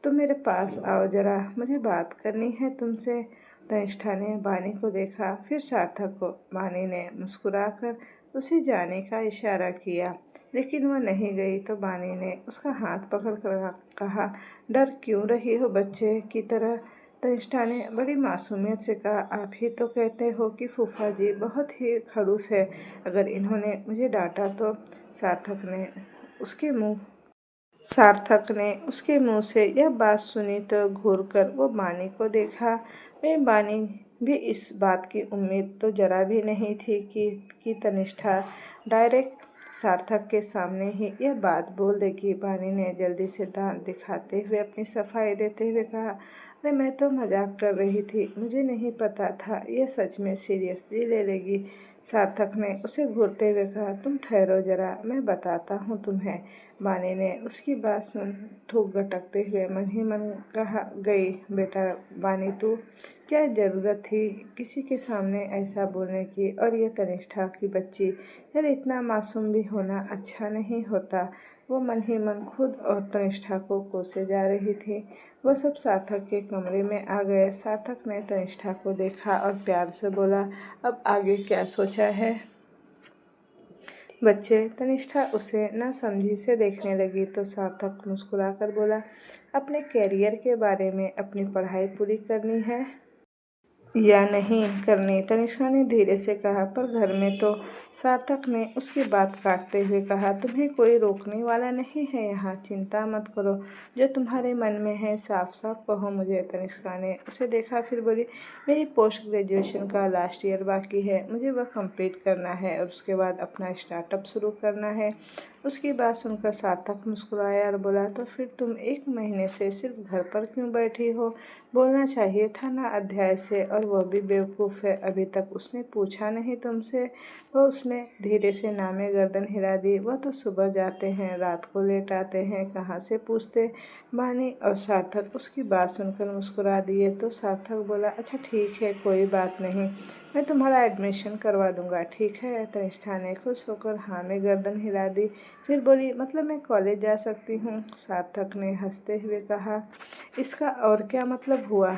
Speaker 1: तुम मेरे पास आओ जरा, मुझे बात करनी है तुमसे। तनिष्ठा ने बानी को देखा फिर सार्थक को। बानी ने मुस्कुराकर उसे जाने का इशारा किया लेकिन वह नहीं गई तो बानी ने उसका हाथ पकड़ कर कहा, डर क्यों रही हो बच्चे की तरह? तनिष्ठा ने बड़ी मासूमियत से कहा, आप ही तो कहते हो कि फूफा जी बहुत ही खड़ूस है, अगर इन्होंने मुझे डांटा तो। सार्थक ने उसके मुंह से यह बात सुनी तो घूरकर वो बानी को देखा। वे बानी भी इस बात की उम्मीद तो जरा भी नहीं थी कि तनिष्ठा डायरेक्ट सार्थक के सामने ही यह बात बोल देगी। बानी ने जल्दी से दांत दिखाते हुए अपनी सफाई देते हुए कहा, अरे मैं तो मजाक कर रही थी, मुझे नहीं पता था यह सच में सीरियसली ले लेगी। सार्थक ने उसे घूरते हुए कहा, तुम ठहरो जरा, मैं बताता हूँ तुम्हें। बानी ने उसकी बात सुन थूक गटकते हुए मन ही मन कहा, गई बेटा बानी तू, क्या ज़रूरत थी किसी के सामने ऐसा बोलने की, और ये तनिष्ठा की बच्ची, यार इतना मासूम भी होना अच्छा नहीं होता। वो मन ही मन खुद और तनिष्ठा को कोसे जा रही थी। वो सब सार्थक के कमरे में आ गए। सार्थक ने तनिष्ठा को देखा और प्यार से बोला, अब आगे क्या सोचा है बच्चे। तनिष्ठा उसे न समझी से देखने लगी तो सार्थक मुस्कुराकर बोला, अपने कैरियर के बारे में, अपनी पढ़ाई पूरी करनी है या नहीं करनी, तनिष्का ने धीरे से कहा। पर घर में तो। सार्थक ने उसकी बात काटते हुए कहा, तुम्हें कोई रोकने वाला नहीं है यहाँ, चिंता मत करो, जो तुम्हारे मन में है साफ साफ कहो मुझे। तनिष्का ने उसे देखा, फिर बोली, मेरी पोस्ट ग्रेजुएशन का लास्ट ईयर बाकी है, मुझे वह कंप्लीट करना है और उसके बाद अपना स्टार्टअप शुरू करना है। उसकी बात सुनकर सार्थक मुस्कुराया और बोला, तो फिर तुम 1 महीने से सिर्फ घर पर क्यों बैठी हो, बोलना चाहिए था ना अध्याय से। और वह भी बेवकूफ़ है, अभी तक उसने पूछा नहीं तुमसे। वह उसने धीरे से नामे गर्दन हिला दी, वह तो सुबह जाते हैं रात को लेट आते हैं, कहाँ से पूछते। बानी और सार्थक उसकी बात सुनकर मुस्कुरा दिए तो सार्थक बोला, अच्छा ठीक है कोई बात नहीं, मैं तुम्हारा एडमिशन करवा दूंगा, ठीक है। तनिष्ठा ने खुश होकर हाँ में गर्दन हिला दी, फिर बोली, मतलब मैं कॉलेज जा सकती हूँ। सार्थक ने हंसते हुए कहा, इसका और क्या मतलब हुआ।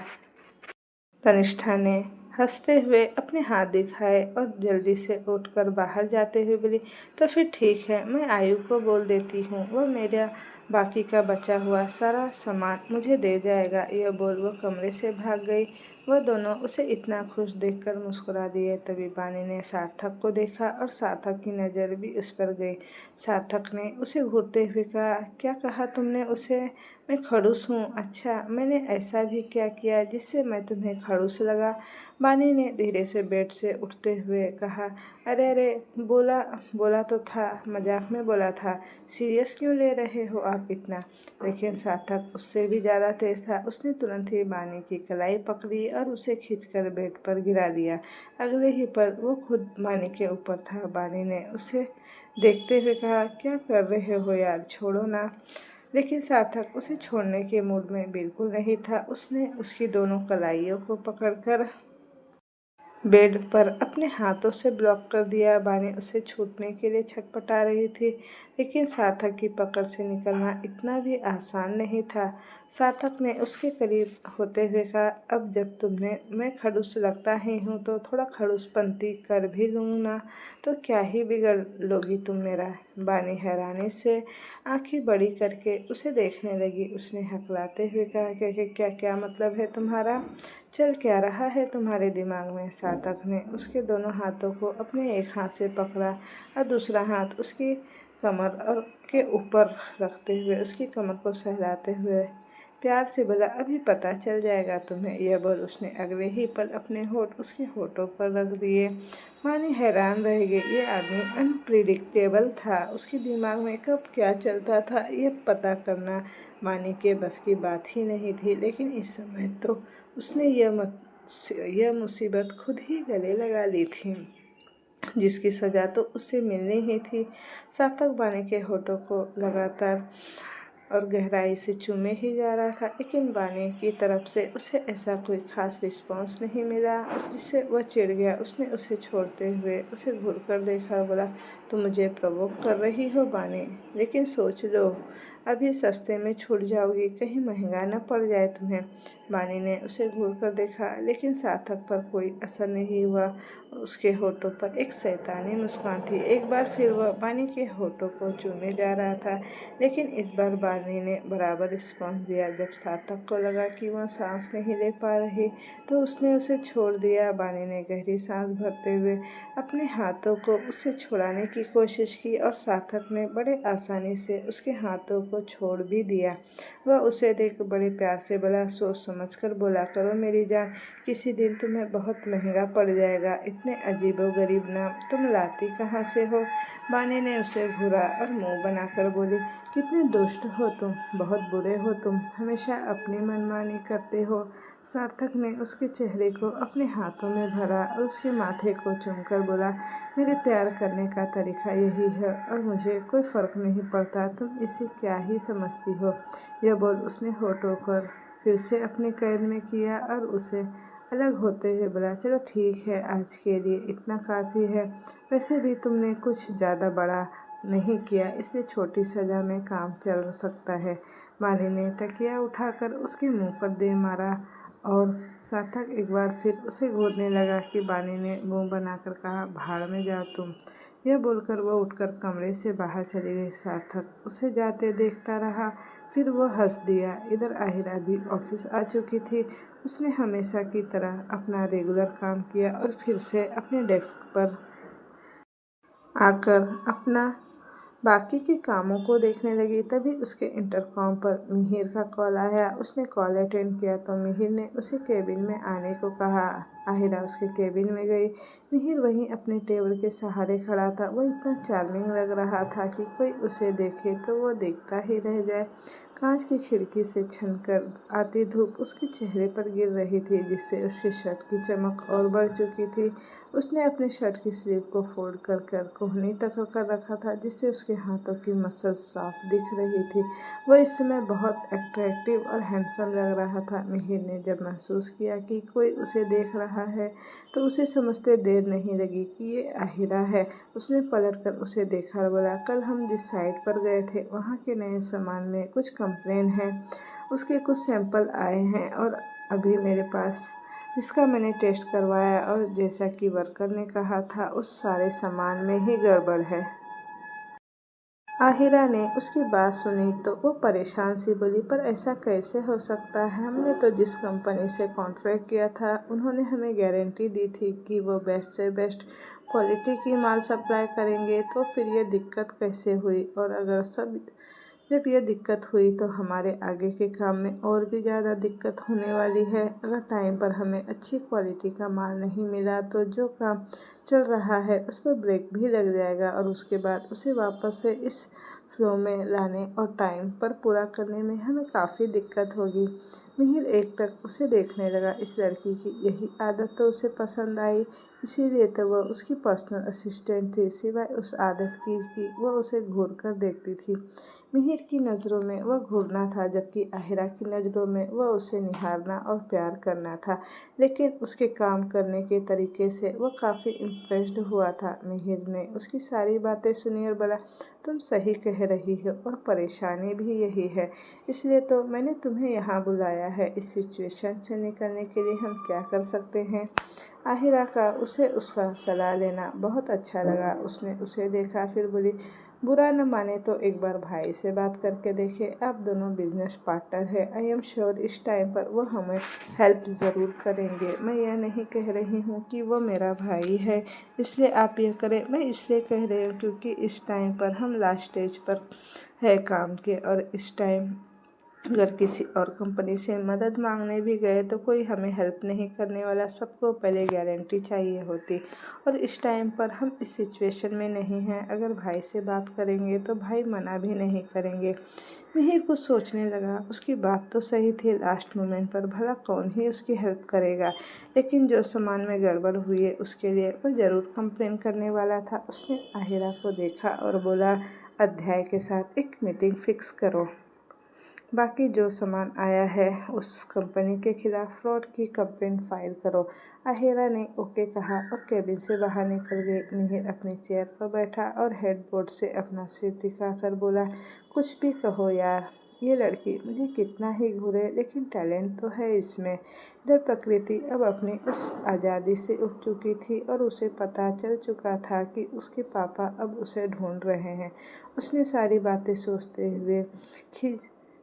Speaker 1: तनिष्ठा ने हंसते हुए अपने हाथ दिखाए और जल्दी से उठकर बाहर जाते हुए बोली, तो फिर ठीक है, मैं आयु को बोल देती हूँ, वह मेरा बाकी का बचा हुआ सारा सामान मुझे दे जाएगा। यह बोल वो कमरे से भाग गई। वह दोनों उसे इतना खुश देखकर मुस्कुरा दिए। तभी बानी ने सार्थक को देखा और सार्थक की नज़र भी उस पर गई। सार्थक ने उसे घूरते हुए कहा, क्या कहा तुमने उसे, मैं खड़ूस हूँ, अच्छा मैंने ऐसा भी क्या किया जिससे मैं तुम्हें खड़ूस लगा। बानी ने धीरे से बेड से उठते हुए कहा, अरे अरे, बोला बोला तो था, मजाक में बोला था, सीरियस क्यों ले रहे हो आप इतना। लेकिन सार्थक उससे भी ज़्यादा तेज था। उसने तुरंत ही बानी की कलाई पकड़ी और उसे खींचकर बेड पर गिरा दिया। अगले ही पल वो खुद बानी के ऊपर था। बानी ने उसे देखते हुए कहा, क्या कर रहे हो यार, छोड़ो ना। लेकिन सार्थक उसे छोड़ने के मूड में बिल्कुल नहीं था। उसने उसकी दोनों कलाइयों को पकड़कर बेड पर अपने हाथों से ब्लॉक कर दिया। बानी उसे छूटने के लिए छटपटा रही थी, लेकिन सार्थक की पकड़ से निकलना इतना भी आसान नहीं था। सार्थक ने उसके करीब होते हुए कहा, अब जब तुम्हें मैं खड़ूस लगता ही हूँ तो थोड़ा खड़ूसपंती कर भी लूँ ना, तो क्या ही बिगड़ लोगी तुम मेरा। बानी हैरानी से आंखें बड़ी करके उसे देखने लगी। उसने हकलाते हुए कहा, क्या क्या मतलब है तुम्हारा, चल क्या रहा है तुम्हारे दिमाग में। सार्थक ने उसके दोनों हाथों को अपने एक हाथ से पकड़ा और दूसरा हाथ उसकी कमर और के ऊपर रखते हुए उसकी कमर को सहलाते हुए प्यार से बोला, अभी पता चल जाएगा तुम्हें। यह बोल उसने अगले ही पल अपने होठ उसके होठों पर रख दिए। मानी हैरान रह गई, ये आदमी अनप्रिडिक्टेबल था, उसके दिमाग में कब क्या चलता था यह पता करना मानी के बस की बात ही नहीं थी। लेकिन इस समय तो उसने यह मुसीबत खुद ही गले लगा ली थी, जिसकी सज़ा तो उससे मिलनी ही थी। सार्थक बानी के होठों को लगातार और गहराई से चूमे ही जा रहा था, लेकिन बानी की तरफ से उसे ऐसा कोई खास रिस्पॉन्स नहीं मिला, जिससे वह चिढ़ गया। उसने उसे छोड़ते हुए उसे घूर कर देखा और बोला, तुम मुझे प्रवोक कर रही हो बानी, लेकिन सोच लो अभी सस्ते में छूट जाओगी, कहीं महंगा न पड़ जाए तुम्हें। बानी ने उसे घूर कर देखा, लेकिन सार्थक पर कोई असर नहीं हुआ। उसके होठों पर एक शैतानी मुस्कान थी। एक बार फिर वह बानी के होठों को चूमे जा रहा था, लेकिन इस बार बानी ने बराबर रिस्पॉन्स दिया। जब सार्थक को लगा कि वह सांस नहीं ले पा रही, तो उसने उसे छोड़ दिया। बानी ने गहरी सांस भरते हुए अपने हाथों को उससे छुड़ाने की कोशिश की, और सार्थक ने बड़े आसानी से उसके हाथों को छोड़ भी दिया। वह उसे देख बड़े प्यार से बोला, सोच समझकर बोला करो मेरी जान, किसी दिन तुम्हें बहुत महंगा पड़ जाएगा। इतने अजीबोगरीब नाम तुम लाती कहाँ से हो? बानी ने उसे घूरा और मुंह बनाकर बोली, कितने दुष्ट हो तुम, बहुत बुरे हो तुम, हमेशा अपनी मनमानी करते हो। सार्थक ने उसके चेहरे को अपने हाथों में भरा और उसके माथे को चूमकर बोला, मेरे प्यार करने का तरीका यही है और मुझे कोई फ़र्क नहीं पड़ता तुम इसे क्या ही समझती हो। यह बोल उसने होठों पर फिर से अपने कैद में किया और उसे अलग होते हुए बोला, चलो ठीक है, आज के लिए इतना काफ़ी है। वैसे भी तुमने कुछ ज़्यादा बड़ा नहीं किया, इसलिए छोटी सज़ा में काम चल सकता है। बानी ने तकिया उठाकर उसके मुंह पर दे मारा और सार्थक एक बार फिर उसे घूरने लगा कि बानी ने मुंह बनाकर कहा, भाड़ में जाओ तुम। यह बोलकर वह उठकर कमरे से बाहर चली गई। सार्थक उसे जाते देखता रहा, फिर वह हंस दिया। इधर आहिरा भी ऑफिस आ चुकी थी। उसने हमेशा की तरह अपना रेगुलर काम किया और फिर से अपने डेस्क पर आकर अपना बाकी के कामों को देखने लगी। तभी उसके इंटरकॉम पर मिहिर का कॉल आया। उसने कॉल अटेंड किया तो मिहिर ने उसे केबिन में आने को कहा। आहिरा उसके केबिन में गई। मिहिर वहीं अपने टेबल के सहारे खड़ा था। वह इतना चार्मिंग लग रहा था कि कोई उसे देखे तो वो देखता ही रह जाए। कांच की खिड़की से छनकर आती धूप उसके चेहरे पर गिर रही थी, जिससे उसकी शर्ट की चमक और बढ़ चुकी थी। उसने अपने शर्ट की स्लीव को फोल्ड कर कोहनी तक कर रखा था, जिससे उसके हाथों की मसल्स साफ दिख रही थी। वह इस समय बहुत अट्रैक्टिव और हैंडसम लग रहा था। मिहिर ने जब महसूस किया कि कोई उसे देख रहा है, तो उसे समझते देर नहीं लगी कि ये आहिरा है। उसने पलटकर उसे देखा और बोला, कल हम जिस साइट पर गए थे, वहाँ के नए सामान में कुछ कंप्लेन है। उसके कुछ सैंपल आए हैं और अभी मेरे पास, जिसका मैंने टेस्ट करवाया और जैसा कि वर्कर ने कहा था, उस सारे सामान में ही गड़बड़ है। आहिरा ने उसकी बात सुनी तो वो परेशान सी बोली, पर ऐसा कैसे हो सकता है? हमने तो जिस कंपनी से कॉन्ट्रैक्ट किया था, उन्होंने हमें गारंटी दी थी कि वो बेस्ट से बेस्ट क्वालिटी की माल सप्लाई करेंगे, तो फिर ये दिक्कत कैसे हुई? और अगर जब ये दिक्कत हुई तो हमारे आगे के काम में और भी ज़्यादा दिक्कत होने वाली है। अगर टाइम पर हमें अच्छी क्वालिटी का माल नहीं मिला तो जो काम चल रहा है उस पर ब्रेक भी लग जाएगा, और उसके बाद उसे वापस से इस फ्लो में लाने और टाइम पर पूरा करने में हमें काफ़ी दिक्कत होगी। मिहिर एकटक उसे देखने लगा। इस लड़की की यही आदत तो उसे पसंद आई, इसीलिए तो वह उसकी पर्सनल असिस्टेंट थी। सिवाय उस आदत की कि वह उसे घूर कर देखती थी। मिहिर की नज़रों में वह घूरना था, जबकि आहिरा की नज़रों में वह उसे निहारना और प्यार करना था। लेकिन उसके काम करने के तरीके से वह काफ़ी इम्प्रेस्ड हुआ था। मिहिर ने उसकी सारी बातें सुनी और बोला, तुम सही कह रही हो और परेशानी भी यही है, इसलिए तो मैंने तुम्हें यहाँ बुलाया है। इस सिचुएशन से निकलने के लिए हम क्या कर सकते हैं? आहिरा का उसे उसका सलाह लेना बहुत अच्छा लगा। उसने उसे देखा, फिर बोली, बुरा न माने तो एक बार भाई से बात करके देखें। आप दोनों बिजनेस पार्टनर हैं। आई एम श्योर इस टाइम पर वो हमें हेल्प ज़रूर करेंगे। मैं यह नहीं कह रही हूँ कि वो मेरा भाई है इसलिए आप यह करें, मैं इसलिए कह रही हूँ क्योंकि इस टाइम पर हम लास्ट स्टेज पर है काम के, और इस टाइम अगर किसी और कंपनी से मदद मांगने भी गए तो कोई हमें हेल्प नहीं करने वाला। सबको पहले गारंटी चाहिए होती, और इस टाइम पर हम इस सिचुएशन में नहीं हैं। अगर भाई से बात करेंगे तो भाई मना भी नहीं करेंगे। मिहिर कुछ सोचने लगा। उसकी बात तो सही थी, लास्ट मोमेंट पर भला कौन ही उसकी हेल्प करेगा, लेकिन जो सामान में गड़बड़ हुई है उसके लिए वो ज़रूर कंप्लेन करने वाला था। उसने आहिरा को देखा और बोला, अध्याय के साथ एक मीटिंग फिक्स करो। बाकी जो सामान आया है उस कंपनी के खिलाफ फ्रॉड की कंप्लेंट फाइल करो। अहिरा ने ओके कहा और केबिन से बाहर निकल गई। मिहिर अपनी चेयर पर बैठा और हेडबोर्ड से अपना सिर दिखाकर बोला, कुछ भी कहो यार, ये लड़की मुझे कितना ही घूरे लेकिन टैलेंट तो है इसमें। इधर प्रकृति अब अपनी उस आज़ादी से उठ चुकी थी और उसे पता चल चुका था कि उसके पापा अब उसे ढूंढ रहे हैं। उसने सारी बातें सोचते हुए खिंच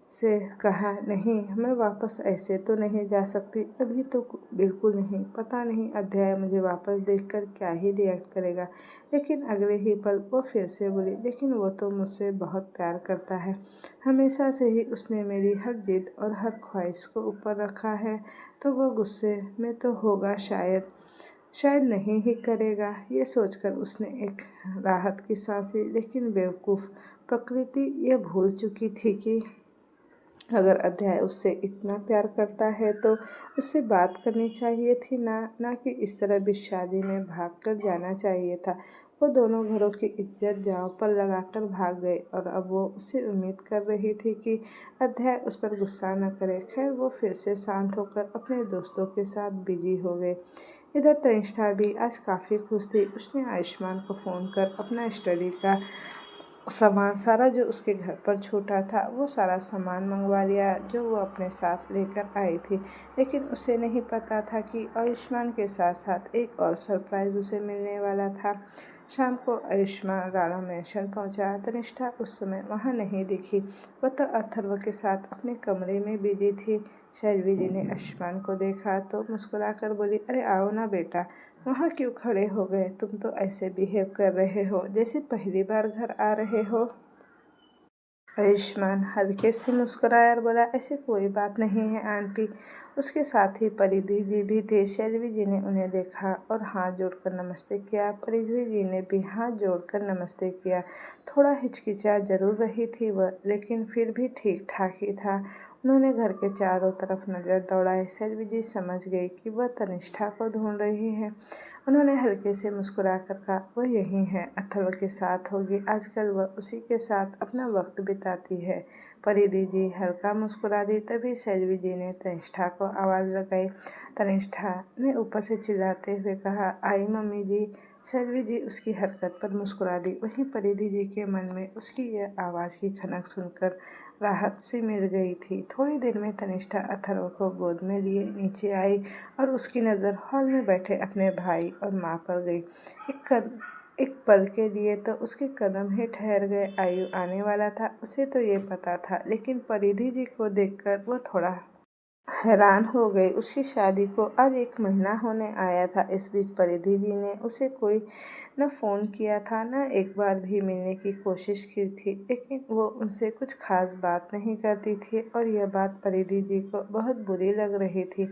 Speaker 1: से कहा, नहीं, मैं वापस ऐसे तो नहीं जा सकती, अभी तो बिल्कुल नहीं। पता नहीं अध्याय मुझे वापस देखकर क्या ही रिएक्ट करेगा। लेकिन अगले ही पल वो फिर से बोली, लेकिन वो तो मुझसे बहुत प्यार करता है। हमेशा से ही उसने मेरी हर जिद और हर ख्वाहिश को ऊपर रखा है, तो वो गुस्से में तो होगा शायद, शायद नहीं ही करेगा। ये सोचकर उसने एक राहत की सांस ली। लेकिन बेवकूफ़ प्रकृति ये भूल चुकी थी कि अगर अध्याय उससे इतना प्यार करता है तो उससे बात करनी चाहिए थी, ना कि इस तरह बीच शादी में भाग कर जाना चाहिए था। वो दोनों घरों की इज्जत दांव पर लगाकर भाग गए और अब वो उससे उम्मीद कर रही थी कि अध्याय उस पर गुस्सा न करे। खैर, वो फिर से शांत होकर अपने दोस्तों के साथ बिजी हो गए। इधर तनिष्ठा भी आज काफ़ी खुश थी। उसने आयुष्मान को फ़ोन कर अपना स्टडी का सामान सारा जो उसके घर पर छूटा था वो सारा सामान मंगवा लिया जो वो अपने साथ लेकर आई थी। लेकिन उसे नहीं पता था कि आयुष्मान के साथ साथ एक और सरप्राइज़ उसे मिलने वाला था। शाम को आयुष्मान राणा मैंशन पहुंचा। तनिष्ठा उस समय वहां नहीं दिखी। वह तो अथर्व के साथ अपने कमरे में बिजी थी। शैलवी जी ने आयुष्मान को देखा तो मुस्कुराकर बोली, अरे आओ ना बेटा, वहाँ क्यों खड़े हो गए? तुम तो ऐसे बिहेव कर रहे हो जैसे पहली बार घर आ रहे हो। आयुष्मान हल्के से मुस्कुराया और बोला, ऐसी कोई बात नहीं है आंटी। उसके साथ ही परिधि जी भी थे। शैलवी जी ने उन्हें देखा और हाथ जोड़कर नमस्ते किया। परिधि जी ने भी हाथ जोड़कर नमस्ते किया। थोड़ा हिचकिचा जरूर रही थी वह, लेकिन फिर भी ठीक ठाक ही था। उन्होंने घर के चारों तरफ नज़र दौड़ाई। शैलवी जी समझ गई कि वह तनिष्ठा को ढूंढ रही है। उन्होंने हल्के से मुस्कुराकर कहा, वह यहीं है, अथर्व के साथ होगी। आजकल वह उसी के साथ अपना वक्त बिताती है। परिधि जी हल्का मुस्कुरा दी। तभी शैलवी जी ने तनिष्ठा को आवाज़ लगाई। तनिष्ठा ने ऊपर से चिल्लाते हुए कहा, आई मम्मी जी। शैलवी जी उसकी हरकत पर मुस्कुरा दी। वहीं परिधि जी के मन में उसकी यह आवाज़ की खनक सुनकर राहत सी मिल गई थी। थोड़ी देर में तनिष्ठा अथर्व को गोद में लिए नीचे आई और उसकी नज़र हॉल में बैठे अपने भाई और माँ पर गई। एक पल के लिए तो उसके कदम ही ठहर गए। आयु आने वाला था, उसे तो ये पता था, लेकिन परिधि जी को देखकर वो थोड़ा हैरान हो गई। उसकी शादी को आज 1 महीना होने आया था। इस बीच परिधि जी ने उसे कोई न फ़ोन किया था, न एक बार भी मिलने की कोशिश की थी। लेकिन वो उनसे कुछ खास बात नहीं करती थी और यह बात परिधि जी को बहुत बुरी लग रही थी।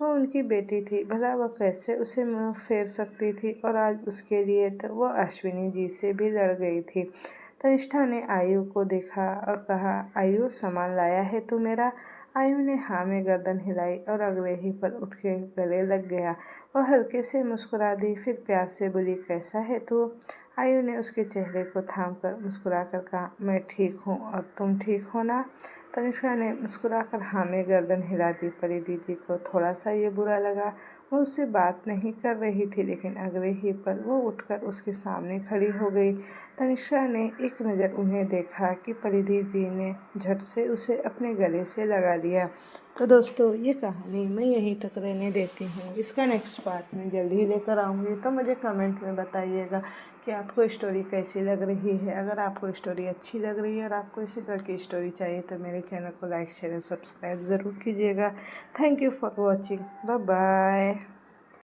Speaker 1: वो उनकी बेटी थी, भला वह कैसे उसे मुँह फेर सकती थी? और आज उसके लिए तो वो अश्विनी जी से भी लड़ गई थी। तनिष्ठा ने आयु को देखा और कहा, आयु, सामान लाया है तू मेरा? आयु ने हाँ में गर्दन हिलाई और अगले ही पल उठ के गले लग गया। वह हल्के से मुस्कुरा दी, फिर प्यार से बोली, कैसा है तू? आयु ने उसके चेहरे को थामकर मुस्कुराकर कहा, मैं ठीक हूँ, और तुम ठीक हो ना? तनिष्का ने मुस्कुराकर हाँ में गर्दन हिला दी। परिधि जी को थोड़ा सा ये बुरा लगा। वो उससे बात नहीं कर रही थी, लेकिन अगले ही पल वो उठकर उसके सामने खड़ी हो गई। तनिष्का ने एक नज़र उन्हें देखा कि परिधि जी ने झट से उसे अपने गले से लगा लिया। तो दोस्तों, ये कहानी मैं यहीं तक रहने देती हूँ। इसका नेक्स्ट पार्ट मैं जल्दी ही लेकर आऊँगी। तो मुझे कमेंट में बताइएगा कि आपको स्टोरी कैसी लग रही है। अगर आपको स्टोरी अच्छी लग रही है और आपको इसी तरह की स्टोरी चाहिए तो मेरे चैनल को लाइक शेयर और सब्सक्राइब ज़रूर कीजिएगा। Thank you for watching. Bye bye.